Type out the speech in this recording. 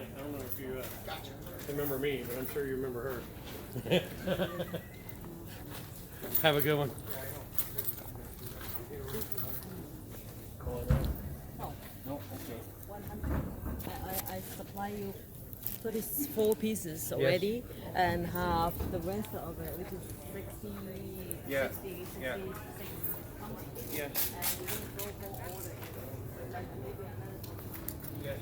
night. I don't know if you remember me, but I'm sure you remember her. Have a good one. Oh, No, okay. 100. I supply you 34 pieces already, and have the rest of it, which is 60, Yeah. 60, 66. Yeah. How much? Yeah. And we're going to go for order. Like maybe another. Yeah.